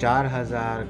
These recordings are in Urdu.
4000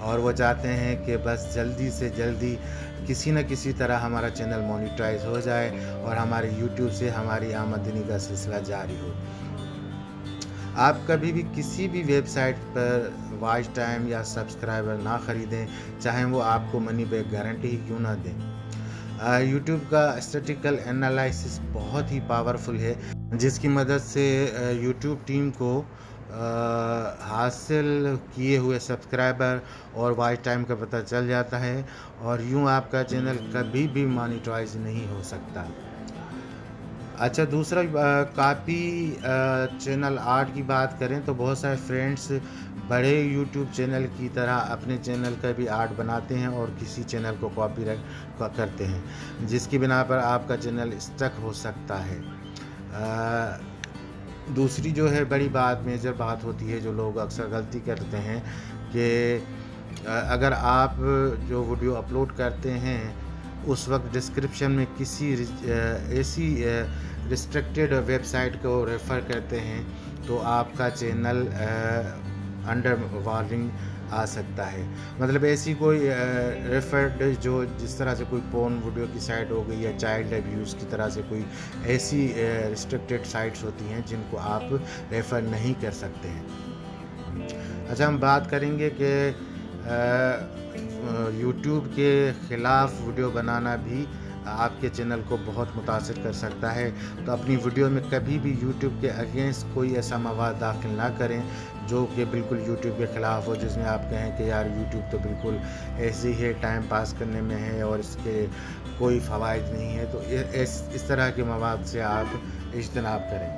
اور وہ چاہتے ہیں کہ بس جلدی سے جلدی کسی نہ کسی طرح ہمارا چینل مونیٹائز ہو جائے اور ہمارے یوٹیوب سے ہماری آمدنی کا سلسلہ جاری ہو۔ آپ کبھی بھی کسی بھی ویب سائٹ پر واچ ٹائم یا سبسکرائبر نہ خریدیں، چاہیں وہ آپ کو منی بیک گارنٹی ہی کیوں نہ دیں۔ یوٹیوب کا اسٹیٹیکل انالائسس بہت ہی پاورفل ہے، جس کی مدد سے یوٹیوب ٹیم کو حاصل کیے ہوئے سبسکرائبر اور واچ ٹائم کا پتہ چل جاتا ہے، اور یوں آپ کا چینل کبھی بھی مانیٹائز نہیں ہو سکتا۔ اچھا، دوسرا کاپی چینل آرٹ کی بات کریں تو بہت سارے فرینڈس بڑے یوٹیوب چینل کی طرح اپنے چینل کا بھی آرٹ بناتے ہیں اور کسی چینل کو کاپی رائٹ کرتے ہیں، جس کی بنا پر آپ کا چینل اسٹک ہو سکتا ہے۔ دوسری جو ہے بڑی بات، میجر بات ہوتی ہے جو لوگ اکثر غلطی کرتے ہیں کہ اگر آپ جو ویڈیو اپلوڈ کرتے ہیں اس وقت ڈسکرپشن میں کسی ایسی ریسٹرکٹیڈ ویب سائٹ کو ریفر کرتے ہیں تو آپ کا چینل انڈر وارننگ آ سکتا ہے۔ مطلب ایسی کوئی ریفرڈ جو جس طرح سے کوئی پورن ویڈیو کی سائٹ ہو گئی یا چائلڈ ابیوز کی طرح سے کوئی ایسی ریسٹرکٹیڈ سائٹس ہوتی ہیں جن کو آپ ریفر نہیں کر سکتے ہیں۔ اچھا، ہم بات کریں گے کہ یوٹیوب کے خلاف ویڈیو بنانا بھی آپ کے چینل کو بہت متاثر کر سکتا ہے، تو اپنی ویڈیو میں کبھی بھی یوٹیوب کے اگینسٹ کوئی ایسا مواد داخل نہ کریں جو کہ بالکل یوٹیوب کے خلاف ہو، جس میں آپ کہیں کہ یار یوٹیوب تو بالکل ایسے ہی ٹائم پاس کرنے میں ہے اور اس کے کوئی فوائد نہیں ہے، تو اس طرح کے مواد سے آپ اجتناب کریں۔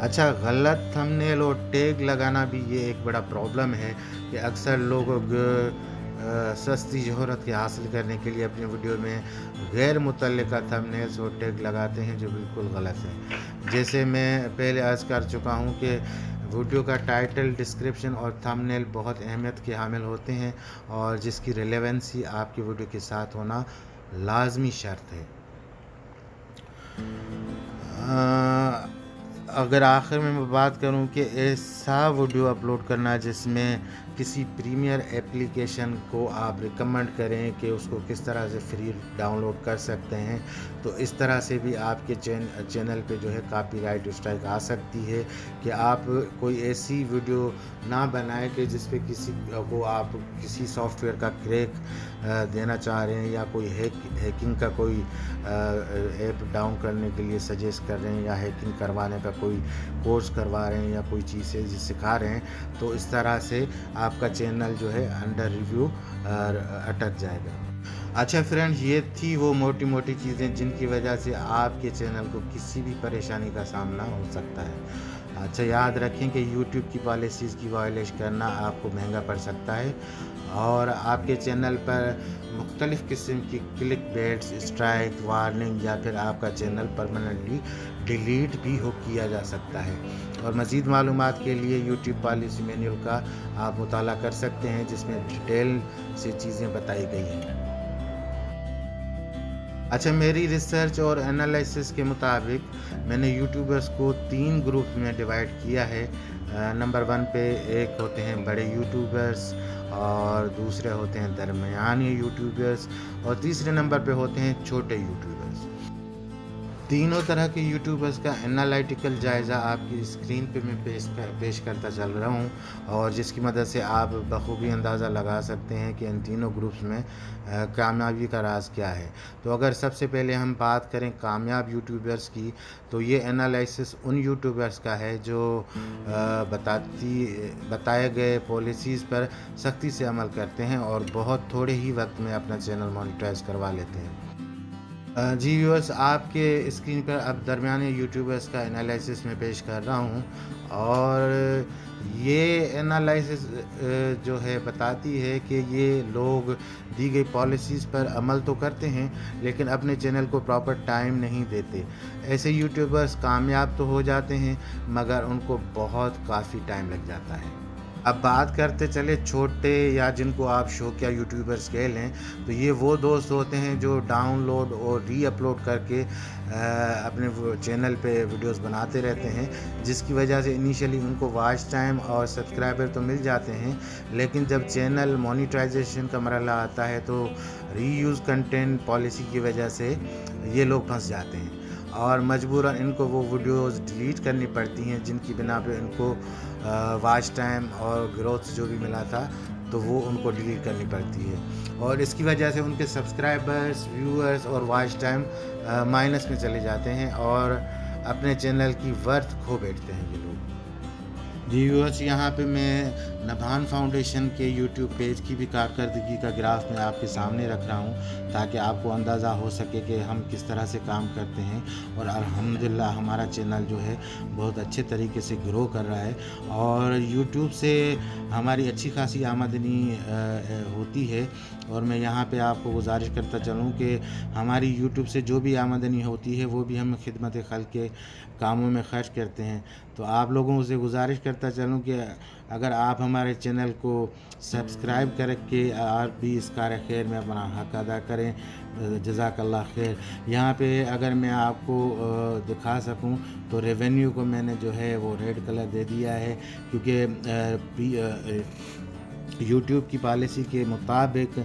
اچھا، غلط تھمبنیل اور ٹیگ لگانا بھی یہ ایک بڑا پرابلم ہے کہ اکثر لوگ سستی شہرت کے حاصل کرنے کے لیے اپنی ویڈیو میں غیر متعلقہ تھمبنیلز اور ٹیگ لگاتے ہیں جو بالکل غلط ہے۔ جیسے میں پہلے عرض کر چکا ہوں کہ ویڈیو کا ٹائٹل، ڈسکرپشن اور تھمبنیل بہت اہمیت کے حامل ہوتے ہیں اور جس کی ریلیونسی آپ کی ویڈیو کے ساتھ ہونا لازمی شرط ہے۔ اگر آخر میں بات کروں کہ ایسا ویڈیو اپلوڈ کرنا جس میں کسی پریمیئر ایپلیکیشن کو آپ ریکمنڈ کریں کہ اس کو کس طرح سے فری ڈاؤن لوڈ کر سکتے ہیں، تو اس طرح سے بھی آپ کے چینل پہ جو ہے کاپی رائٹ اسٹرائک آ سکتی ہے کہ آپ کوئی ایسی ویڈیو نہ بنائیں کہ جس پہ کسی کو آپ کسی سافٹ ویئر کا کریک دینا چاہ رہے ہیں یا کوئی ہیکنگ کا کوئی ایپ ڈاؤن کرنے کے لیے سجیسٹ کر رہے ہیں یا ہیکنگ کروانے کا کوئی کورس کروا رہے ہیں یا کوئی چیزیں سکھا رہے ہیں، تو اس طرح سے آپ کا چینل جو ہے انڈر ریویو اٹک جائے گا۔ اچھا فرینڈ، یہ تھی وہ موٹی موٹی چیزیں جن کی وجہ سے آپ کے چینل کو کسی بھی پریشانی کا سامنا ہو سکتا ہے۔ اچھا، یاد رکھیں کہ یوٹیوب کی پالیسیز کی وائلیشن کرنا آپ کو مہنگا پڑ سکتا ہے اور آپ کے چینل پر مختلف قسم کی کلک بیٹس، اسٹرائک، وارننگ یا پھر آپ کا چینل پرماننٹلی ڈیلیٹ بھی کیا جا سکتا ہے۔ اور مزید معلومات کے لیے یوٹیوب پالیسی مینیول کا آپ مطالعہ کر سکتے ہیں جس میں ڈیٹیل سے چیزیں بتائی گئی ہیں۔ اچھا، میری ریسرچ اور انالیسس کے مطابق میں نے یوٹیوبرز کو 3 گروپ میں ڈیوائڈ کیا ہے۔ نمبر 1 پہ ایک ہوتے ہیں بڑے یوٹیوبرز، اور دوسرے ہوتے ہیں درمیانی یوٹیوبرز، اور تیسرے نمبر پہ ہوتے ہیں چھوٹے یوٹیوبرز۔ تینوں طرح کے یوٹیوبرز کا انالائٹیکل جائزہ آپ کی اسکرین پہ میں پیش کرتا چل رہا ہوں، اور جس کی مدد سے آپ بخوبی اندازہ لگا سکتے ہیں کہ ان تینوں گروپس میں کامیابی کا راز کیا ہے۔ تو اگر سب سے پہلے ہم بات کریں کامیاب یوٹیوبرز کی، تو یہ انالائسس ان یوٹیوبرز کا ہے جو بتائے گئے پالیسیز پر سختی سے عمل کرتے ہیں اور بہت تھوڑے ہی وقت میں اپنا چینل مانیٹائز کروا لیتے ہیں۔ جی ویورز، آپ کے اسکرین پر اب درمیانے یوٹیوبرز کا انالائسس میں پیش کر رہا ہوں، اور یہ انالائسس جو ہے بتاتی ہے کہ یہ لوگ دی گئی پالیسیز پر عمل تو کرتے ہیں لیکن اپنے چینل کو پراپر ٹائم نہیں دیتے۔ ایسے یوٹیوبرز کامیاب تو ہو جاتے ہیں مگر ان کو کافی ٹائم لگ جاتا ہے۔ اب بات کرتے چلے چھوٹے یا جن کو آپ شوقیہ یوٹیوبرز کہہ لیں، تو یہ وہ دوست ہوتے ہیں جو ڈاؤن لوڈ اور ری اپلوڈ کر کے اپنے چینل پہ ویڈیوز بناتے رہتے ہیں، جس کی وجہ سے انیشلی ان کو واچ ٹائم اور سبسکرائبر تو مل جاتے ہیں، لیکن جب چینل مونیٹائزیشن کا مرحلہ آتا ہے تو ری یوز کنٹینٹ پالیسی کی وجہ سے یہ لوگ پھنس جاتے ہیں اور مجبوراً ان کو وہ ویڈیوز ڈیلیٹ کرنی پڑتی ہیں جن کی بنا پہ ان کو واچ ٹائم اور گروتھ جو بھی ملا تھا تو وہ ان کو ڈیلیٹ کرنی پڑتی ہے، اور اس کی وجہ سے ان کے سبسکرائبرز، ویورز اور واچ ٹائم مائنس میں چلے جاتے ہیں اور اپنے چینل کی ورتھ کھو بیٹھتے ہیں یہ لوگ۔ جی ویورز، یہاں پہ میں نبھان فاؤنڈیشن کے یوٹیوب پیج کی بھی کارکردگی کا گراف میں آپ کے سامنے رکھ رہا ہوں تاکہ آپ کو اندازہ ہو سکے کہ ہم کس طرح سے کام کرتے ہیں، اور الحمدللہ ہمارا چینل جو ہے بہت اچھے طریقے سے گرو کر رہا ہے اور یوٹیوب سے ہماری اچھی خاصی آمدنی ہوتی ہے، اور میں یہاں پہ آپ کو گزارش کرتا چلوں کہ ہماری یوٹیوب سے جو بھی آمدنی ہوتی ہے وہ بھی ہم خدمت خلق کے کاموں میں خرچ کرتے ہیں۔ تو آپ لوگوں سے گزارش کرتا چلوں کہ اگر آپ ہمارے چینل کو سبسکرائب کر کے آپ بھی اس کار خیر میں اپنا حق ادا کریں، جزاک اللہ خیر۔ یہاں پہ اگر میں آپ کو دکھا سکوں تو ریونیو کو میں نے جو ہے وہ ریڈ کلر دے دیا ہے، کیونکہ یوٹیوب کی پالیسی کے مطابق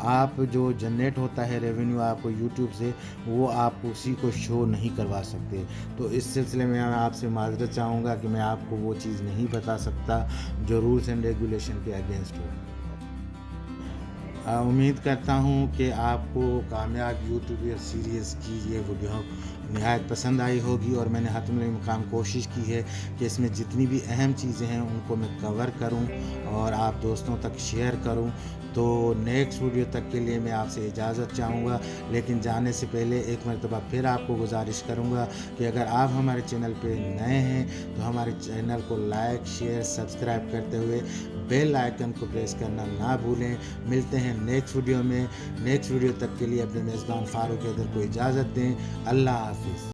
آپ جو جنریٹ ہوتا ہے ریونیو آپ کو یوٹیوب سے، وہ آپ اسی کو شو نہیں کروا سکتے۔ تو اس سلسلے میں آپ سے معذرت چاہوں گا کہ میں آپ کو وہ چیز نہیں بتا سکتا جو رولز اینڈ ریگولیشن کے اگینسٹ ہو۔ امید کرتا ہوں کہ آپ کو کامیاب یوٹیوبر سیریز کی یہ ویڈیو نہایت پسند آئی ہوگی، اور میں نے حتمی الامکان کوشش کی ہے کہ اس میں جتنی بھی اہم چیزیں ہیں ان کو میں کور کروں اور آپ دوستوں تک شیئر کروں۔ تو نیکسٹ ویڈیو تک کے لیے میں آپ سے اجازت چاہوں گا، لیکن جانے سے پہلے ایک مرتبہ پھر آپ کو گزارش کروں گا کہ اگر آپ ہمارے چینل پہ نئے ہیں تو ہمارے چینل کو لائک، شیئر، سبسکرائب کرتے ہوئے بیل آئیکن کو پریس کرنا نہ بھولیں۔ ملتے ہیں نیکسٹ ویڈیو میں۔ نیکسٹ ویڈیو تک کے لیے اپنے میزبان فاروق حیدر کو اجازت دیں۔ اللہ حافظ۔